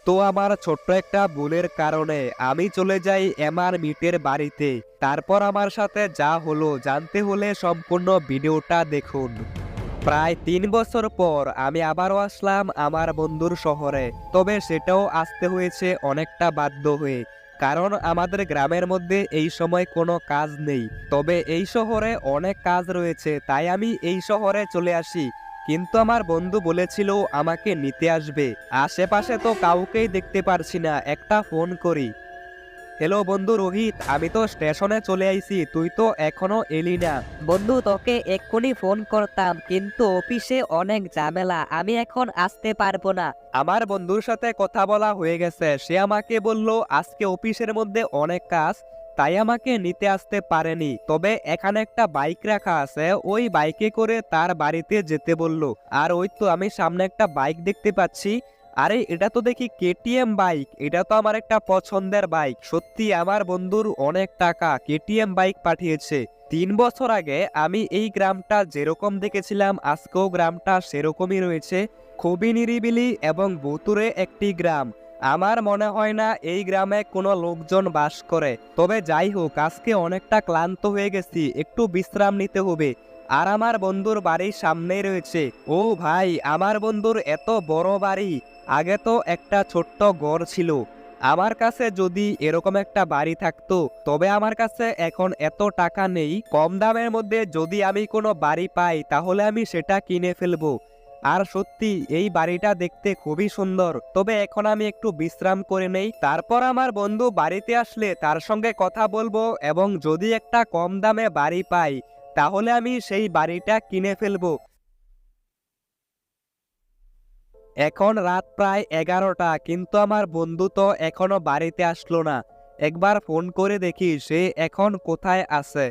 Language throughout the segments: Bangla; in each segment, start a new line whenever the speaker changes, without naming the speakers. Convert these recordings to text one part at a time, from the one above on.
তো আমার ছোট্ট একটা ভুলের কারণে আমি চলে যাই এমআর মিটের বাড়িতে। তারপর আমার সাথে যা হলো জানতে হলে সম্পূর্ণ ভিডিওটা দেখুন। প্রায় ৩ বছর পর আমি আবারও আসলাম আমার বন্ধুর শহরে, তবে সেটাও আসতে হয়েছে অনেকটা বাধ্য হয়ে, কারণ আমাদের গ্রামের মধ্যে এই সময় কোনো কাজ নেই। তবে এই শহরে অনেক কাজ রয়েছে, তাই আমি এই শহরে চলে আসি। কিন্তু আমার বন্ধু বলেছিল আমাকে নিতে আসবে। আশেপাশে তো কাউকেই দেখতে পারছি না, একটা ফোন করি। হ্যালো বন্ধু রোহিত, আমি তো স্টেশনে চলে আইছি, তুই তো এখনো এলি না।
বন্ধু, তোকে এক্ষুনি ফোন করতাম কিন্তু অফিসে অনেক ঝামেলা, আমি এখন আসতে পারবো না।
আমার বন্ধুর সাথে কথা বলা হয়ে গেছে, সে আমাকে বলল আজকে অফিসের মধ্যে অনেক কাজ, তাই আমাকে নিতে আসতে পারেনি। তবে এখানে একটা বাইক রাখা আছে, ওই বাইকে করে তার বাড়িতে যেতে বলল। আর ওই তো আমি সামনে একটা বাইক দেখতে পাচ্ছি। আরে এটা তো দেখি কেটিএম বাইক, এটা তো আমার একটা পছন্দের বাইক। সত্যি আমার বন্ধুর অনেক টাকা, কেটিএম বাইক পাঠিয়েছে। ৩ বছর আগে আমি এই গ্রামটা যেরকম দেখেছিলাম আজকেও গ্রামটা সেরকমই রয়েছে। খুবই নিরিবিলি এবং ভুতুড়ে একটি গ্রাম। আমার মনে হয় না এই গ্রামে কোনো লোকজন বাস করে। তবে যাই হোক, আজকে অনেকটা ক্লান্ত হয়ে গেছি, একটু বিশ্রাম নিতে হবে। আর আমার বন্ধুর বাড়ির সামনেই রয়েছে। ও ভাই, আমার বন্ধুর এত বড় বাড়ি। আগে তো একটা ছোট্ট ঘর ছিল। আমার কাছে যদি এরকম একটা বাড়ি থাকতো, তবে আমার কাছে এখন এত টাকা নেই। কম দামের মধ্যে যদি আমি কোনো বাড়ি পাই তাহলে আমি সেটা কিনে ফেলবো। আর সত্যি এই বাড়িটা দেখতে খুবই সুন্দর। তবে এখন আমি একটু বিশ্রাম করে নেই, তারপর আমার বন্ধু বাড়িতে আসলে তার সঙ্গে কথা বলবো, এবং যদি একটা কম দামে বাড়ি পাই তাহলে আমি সেই বাড়িটা কিনে ফেলবো। এখন রাত প্রায় 11টা, কিন্তু আমার বন্ধু তো এখনো বাড়িতে আসলো না। একবার ফোন করে দেখি সে এখন কোথায় আছে।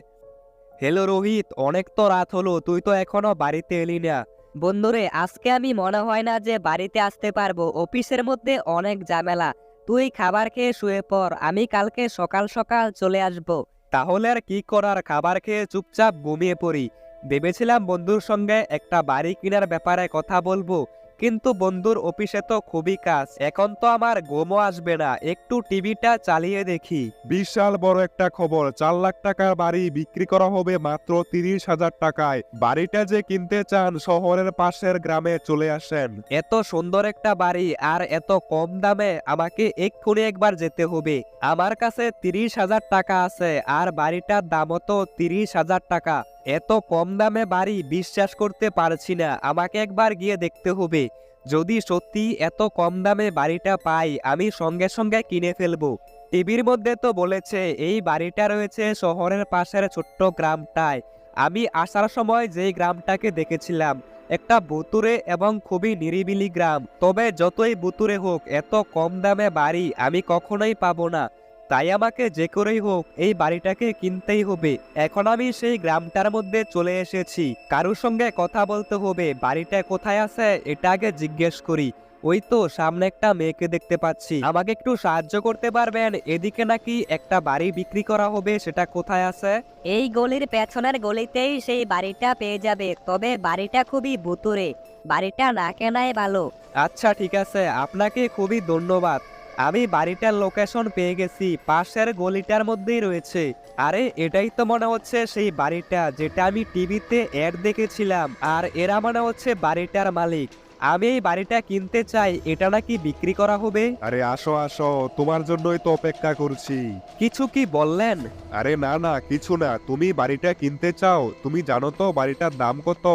হ্যালো রোহিত, অনেক তো রাত হলো, তুই তো এখনো বাড়িতে এলি না।
বন্ধুরে, আজকে আমি মনে হয় না যে বাড়িতে আসতে পারবো, অফিসের মধ্যে অনেক ঝামেলা। তুই খাবার খেয়ে শুয়ে পড়, আমি কালকে সকাল সকাল চলে আসবো।
তাহলে আর কি করার, খাবার খেয়ে চুপচাপ ঘুমিয়ে পড়ি। ভেবেছিলাম বন্ধুর সঙ্গে একটা বাড়ি কেনার ব্যাপারে কথা বলবো, কিন্তু বন্ধুর অফিসে তো খুবই কাজ, এখন তো আমার ঘুমও আসবে না, একটু টিভিটা চালিয়ে দেখি।
বিশাল বড় একটা খবর, 4 লাখ টাকার বাড়ি বিক্রি করা হবে মাত্র 30,000 টাকায়। বাড়িটা যে কিনতে চান শহরের পাশের গ্রামে চলে আসেন।
এত সুন্দর একটা বাড়ি আর এত কম দামে, আমাকে এক্ষুনি একবার যেতে হবে। আমার কাছে 30,000 টাকা আছে, আর বাড়িটার দামও তো 30,000 টাকা। এত কম দামে বাড়ি বিশ্বাস করতে পারছি না, আমাকে একবার গিয়ে দেখতে হবে। যদি সত্যি এত কম দামে বাড়িটা পাই আমি সঙ্গে সঙ্গে কিনে ফেলবো। টিভির মধ্যে তো বলেছে এই বাড়িটা রয়েছে শহরের পাশের ছোট্ট গ্রামটায়। আমি আসার সময় যেই গ্রামটাকে দেখেছিলাম, একটা ভুতুড়ে এবং খুবই নিরিবিলি গ্রাম। তবে যতই ভুতুড়ে হোক, এত কম দামে বাড়ি আমি কখনোই পাবো না। তাই আমাকে যে করেই হোক এই বাড়িটাকে কিনতেই হবে। এখন আমি সেই গ্রামটার মধ্যে চলে এসেছি, কারোর সঙ্গে কথা বলতে হবে। বাড়িটা কোথায় আছে এটা আগে জিজ্ঞেস করি। ওই তো সামনে একটা মেয়েকে দেখতে পাচ্ছি, আমাকে একটু সাহায্য করতে পারবেন? এদিকে নাকি একটা বাড়ি বিক্রি করা হবে, সেটা কোথায় আছে?
এই গলির পেছনের গলিতেই সেই বাড়িটা পেয়ে যাবে, তবে বাড়িটা খুবই ভুতুড়ে, বাড়িটা না কেনাই ভালো।
আচ্ছা ঠিক আছে, আপনাকে খুবই ধন্যবাদ। আমি বাড়িটার লোকেশন পেয়ে গেছি, পাশের গলিটার মধ্যেই রয়েছে। আরে এটাই তো মনে হচ্ছে সেই বাড়িটা যেটা আমি টিভিতে অ্যাড দেখেছিলাম, আর এরা মনে হচ্ছে বাড়িটার মালিক। আমি এই বাড়িটা কিনতে চাই, এটা নাকি বিক্রি করা হবে।
আরে আসো আসো, তোমার জন্যই তো অপেক্ষা করছি।
কিছু কি বললেন?
আরে না না, কিছু না। তুমি বাড়িটা কিনতে চাও? তুমি জানো তো বাড়িটার দাম কত?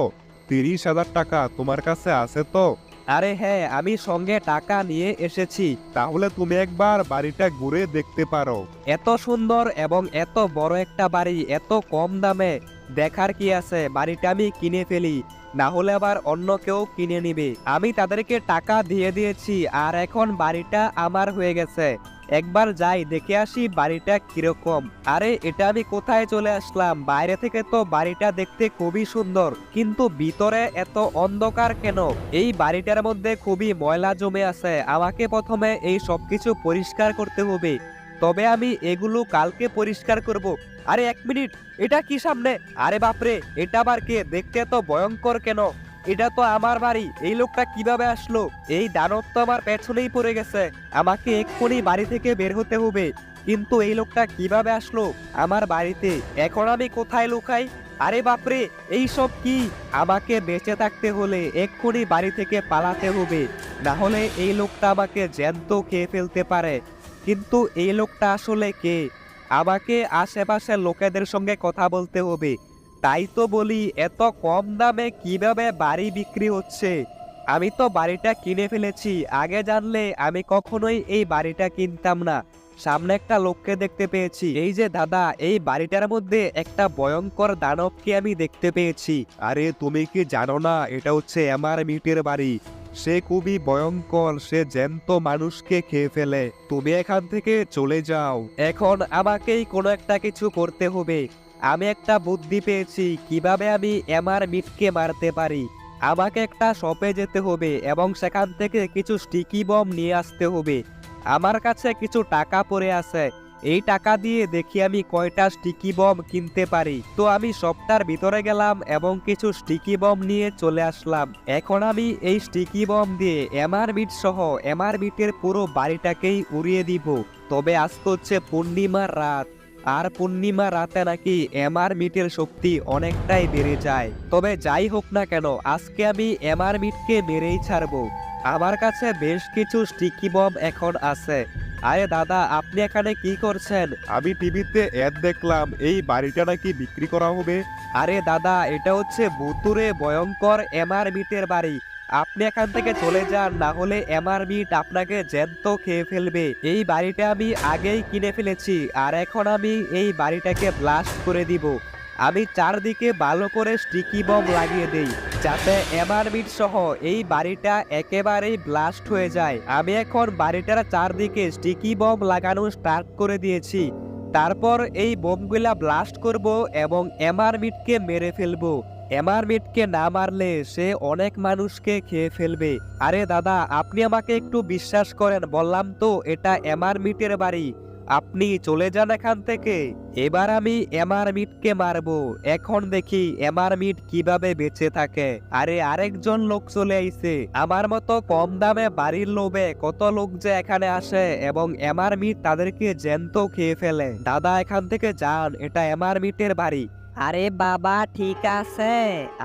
30,000 টাকা। তোমার কাছে আছে তো?
আরে হ্যাঁ, আমি সঙ্গে টাকা নিয়ে এসেছি।
তাহলে তুমি একবার বাড়িটা ঘুরে দেখতে পারো।
এত সুন্দর এবং এত বড় একটা বাড়ি এত কম দামে, দেখার কি আছে, বাড়িটা আমি কিনে ফেলি, না হলে আবার অন্য কেউ কিনে নিবে। আমি তাদেরকে টাকা দিয়ে দিয়েছি, আর এখন বাড়িটা আমার হয়ে গেছে। একবার যাই দেখে আসি বাড়িটা কিরকম। আরে এটা আমি কোথায় চলে আসলাম? বাইরে থেকে তো বাড়িটা দেখতে খুবই সুন্দর, কিন্তু ভিতরে এত অন্ধকার কেন? এই বাড়িটার মধ্যে খুবই ময়লা জমে আছে, আমাকে প্রথমে এই সবকিছু পরিষ্কার করতে হবে। তবে আমি এগুলো কালকে পরিষ্কার করব। আরে এক মিনিট, এটা কি সামনে? আরে বাপরে, এটা আবার কে? দেখতে তো ভয়ঙ্কর কেন? এটা তো আমার বাড়ি, এই লোকটা কিভাবে আসলো? এই দানব তো আমার পেছনেই পড়ে গেছে, আমাকে এক্ষুনি বাড়ি থেকে বের হতে হবে। কিন্তু এই লোকটা কিভাবে আসলো আমার বাড়িতে? এখন আমি কোথায় লুকাই? আরে বাপরে, এই সব কি? আমাকে বেঁচে থাকতে হলে এক্ষুনি বাড়ি থেকে পালাতে হবে, না হলে এই লোকটা আমাকে জ্যান্ত খেয়ে ফেলতে পারে। কিন্তু এই লোকটা আসলে কে? আমাকে আশেপাশের লোকেদের সঙ্গে কথা বলতে হবে। তাই তো বলি, এত কম দামে কিভাবে বাড়ি বিক্রি হচ্ছে? আমি তো বাড়িটা কিনে ফেলেছি, আগে জানলে আমি কখনোই এই বাড়িটা কিনতাম না। সামনে একটা লোককে দেখতে পেয়েছি। এই যে দাদা, এই বাড়িটার মধ্যে একটা ভয়ঙ্কর দানবকে আমি দেখতে পেয়েছি।
আরে তুমি কি জানো না এটা হচ্ছে আমার মিটের বাড়ি? সে খুবই ভয়ঙ্কর, সে জ্যান্ত মানুষকে খেয়ে ফেলে। তুমি এখান থেকে চলে যাও।
এখন আমাকেই কোনো একটা কিছু করতে হবে। আমি একটা বুদ্ধি পেয়েছি কিভাবে আমি এমআর মিটকে মারতে পারি। আমাকে একটা শপে যেতে হবে এবং সেখান থেকে কিছু স্টিকি বম নিয়ে আসতে হবে। আমার কাছে কিছু টাকা পড়ে আছে, এই টাকা দিয়ে দেখি আমি কয়টা স্টিকি বম কিনতে পারি। তো আমি শপটার ভিতরে গেলাম এবং কিছু স্টিকি বম নিয়ে চলে আসলাম। এখন আমি এই স্টিকি বম দিয়ে এমআর মিট সহ এমআর মিটের পুরো বাড়িটাকেই উড়িয়ে দিব। তবে আজকে হচ্ছে পূর্ণিমার রাত, আর পূর্ণিমা রাতে নাকি এমআর মিটের শক্তি অনেকটাই বেড়ে যায়। তবে যাই হোক না কেন, আজকে আমি এমআর মিটকে মেরেই ছাড়বো। আমার কাছে বেশ কিছু স্টিকি বম এখন আছে। আরে দাদা, আপনি এখানে কি করছেন?
আমি টিভিতে অ্যাড দেখলাম এই বাড়িটা নাকি বিক্রি করা হবে।
আরে দাদা, এটা হচ্ছে ভুতুরে ভয়ঙ্কর এমআর মিটের বাড়ি। আপনি এখান থেকে চলে যান, না হলে এমআর মিট আপনাকে জ্যান্ত খেয়ে ফেলবে। এই বাড়িটা আমি আগেই কিনে ফেলেছি, আর এখন আমি এই বাড়িটাকে ব্লাস্ট করে দিব। আমি চারদিকে ভালো করে স্টিকি বম লাগিয়ে দেই, যাতে এমআর মিট সহ এই বাড়িটা একেবারেই ব্লাস্ট হয়ে যায়। আমি এখন বাড়িটার চারদিকে স্টিকি বম লাগানো স্টার্ট করে দিয়েছি। তারপর এই বোমগুলা ব্লাস্ট করব এবং এমআর মিটকে মেরে ফেলবো। এমআর মিটকে না মারলে সে অনেক মানুষকে খেয়ে ফেলবে। আরে দাদা, আপনি আমাকে একটু বিশ্বাস করেন, বললাম তো এটা এমআর মিটের বাড়ি। আপনি চলে যান এখান থেকে। এবার আমি এমআর মিটকে মারবো। এখন দেখি এমআর মিট কিভাবে বেঁচে থাকে। আরে আরেকজন লোক চলে আইছে। আমার মতো কম দামে বাড়ির লোভে কত লোক যে এখানে আসে এবং এমআর মিট তাদেরকে জ্যান্ত খেয়ে ফেলে। দাদা, এখান থেকে যান, এটা এমআর মিটের বাড়ি।
আরে বাবা, ঠিক আছে,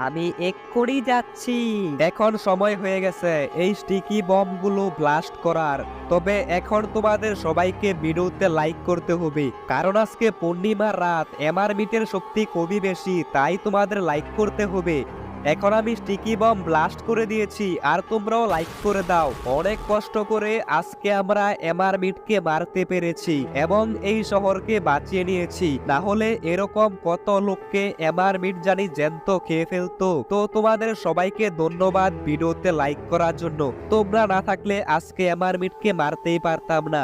আমি এক্ষুনি যাচ্ছি।
এখন সময় হয়ে গেছে এই স্টিকি বমগুলো ব্লাস্ট করার। তবে এখন তোমাদের সবাইকে ভিডিওতে লাইক করতে হবে, কারণ আজকে পূর্ণিমার রাত, এমআর মিটের শক্তি খুবই বেশি, তাই তোমাদের লাইক করতে হবে। এখন আমি স্টিকি বম ব্লাস্ট করে দিয়েছি, আর তোমরাও লাইক করে দাও। অনেক কষ্ট করে আজকে আমরা এমআর মিটকে মারতে পেরেছি এবং এই শহরকে বাঁচিয়ে নিয়েছি, না হলে এরকম কত লোককে এমআর মিট জানি জ্যান্ত খেয়ে ফেলতো। তো তোমাদের সবাইকে ধন্যবাদ ভিডিওতে লাইক করার জন্য। তোমরা না থাকলে আজকে এমআর মিটকে মারতেই পারতাম না।